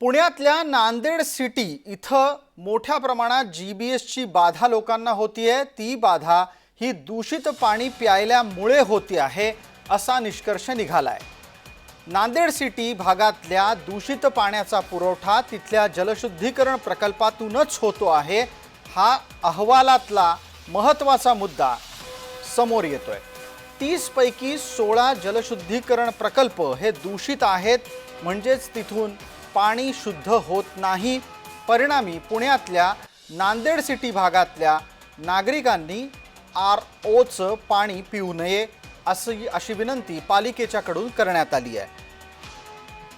पुण्यातल्या नांदेड सिटी इथं मोठ्या प्रमाणात जीबीएसची बाधा लोकांना होतीये। ती बाधा ही दूषित पाणी प्यायल्यामुळे होती आहे असा निष्कर्ष निघालाय। नांदेड सिटी भागातल्या दूषित पाण्याचा पुरवठा तिथल्या जलशुद्धीकरण प्रकल्पातूनच होतो आहे। हा अहवालातला महत्त्वाचा मुद्दा समोर येतोय। 30 पैकी 16 जलशुद्धीकरण प्रकल्प हे दूषित आहेत, म्हणजेच तिथून पाणी शुद्ध होत नाही। परिणामी पुण्यातल्या नांदेड सिटी भागातल्या नागरिकांनी आरओचं पाणी पिऊ नये अशी विनंती पालिकेच्याकडून करण्यात आली आहे।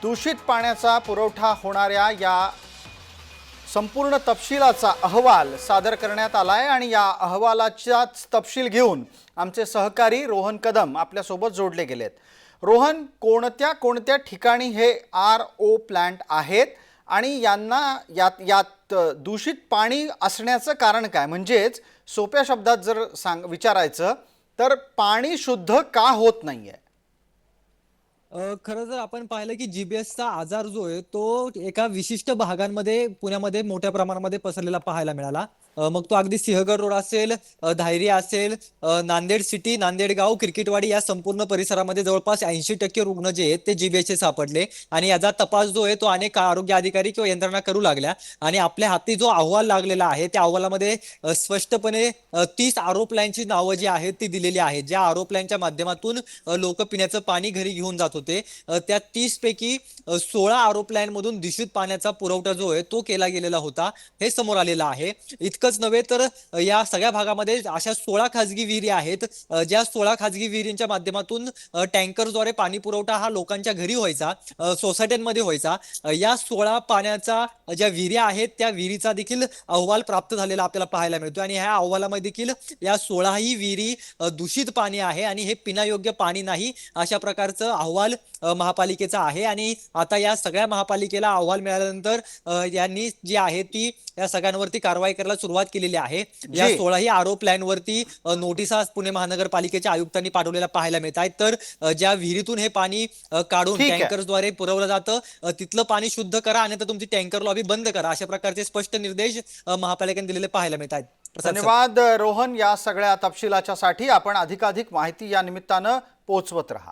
दूषित पाण्याचा पुरवठा होणाऱ्या या संपूर्ण तपशिलाचा अहवाल सादर करण्यात आलाय आणि या अहवालाचाच तपशील घेऊन आमचे सहकारी रोहन कदम आपल्या सोबत जोडले गेलेत। रोहन, कोणत्या ठिकाणी हे आरओ प्लांट आहेत आणि यांना यात दूषित पाणी असण्याचं कारण काय? म्हणजेच सोप्या शब्दात जर विचारायचं तर पाणी शुद्ध का होत नाहीये? खरं जर आपण पाहिलं की जीबीएसचा आजार जो आहे तो एका विशिष्ट भागांमध्ये पुण्यामध्ये मोठ्या प्रमाणामध्ये पसरलेला पाहायला मिळाला। मग तो अगदी सिंहगड रोड असेल, धायरी असेल, नांदेड सिटी, नांदेडगाव, क्रिकेटवाडी या संपूर्ण परिसरामध्ये जवळपास 80% रुग्ण जे आहेत ते जीबीएसचे सापडले आणि याचा तपास जो आहे तो अनेक आरोग्य अधिकारी किंवा यंत्रणा करू लागल्या आणि आपल्या हाती जो अहवाल लागलेला आहे त्या अहवालामध्ये स्पष्टपणे 30 आरो प्लॅनची नावं जी आहेत ती दिलेली आहेत, ज्या आरो प्लॅनच्या माध्यमातून लोक पिण्याचं पाणी घरी घेऊन जात होते। त्या 30 पैकी 16 आरो प्लॅन मधून दूषित पाण्याचा पुरवठा जो आहे तो केला गेलेला होता, हे समोर आलेलं आहे। इतकंच नव्हे तर या सगळ्या भागामध्ये अशा 16 खाजगी विहिरी आहेत, ज्या 16 खाजगी विहिरींच्या माध्यमातून टँकरद्वारे पाणी पुरवठा हा लोकांच्या घरी व्हायचा, सोसायट्यांमध्ये व्हायचा। या 16 पाण्याचा ज्या विहिरी आहेत त्या विहिरीचा देखील अहवाल प्राप्त झालेला आपल्याला पाहायला मिळतो आणि ह्या अहवालामध्ये देखील या 16ही विहिरी दूषित पाणी आहे आणि हे पिण्यायोग्य पाणी नाही अशा प्रकारचं अहवाल महापालिकेचा आहे। आणि आता या सगळ्या महापालिकेला अहवाल मिळाल्यानंतर यांनी जी आहे ती या सगळ्यांवरती कारवाई करायला सुरुवात केलेली आहे। या 16ही आरो प्लॅन वरती नोटिसा पुणे महानगरपालिकेच्या आयुक्तांनी पाठवलेल्या पाहायला मिळत आहेत। तर ज्या विहिरीतून हे पाणी काढून टँकर्सद्वारे पुरवलं जातं तिथलं पाणी शुद्ध करा आणि तुमची टँकर लॉबी बंद करा अशा प्रकारचे स्पष्ट निर्देश महापालिकेने दिलेले पाहायला मिळत आहेत। धन्यवाद रोहन, या सगळ्या तपशिलाच्यासाठी। आपण अधिकाधिक माहिती या निमित्तानं पोहोचवत रहा।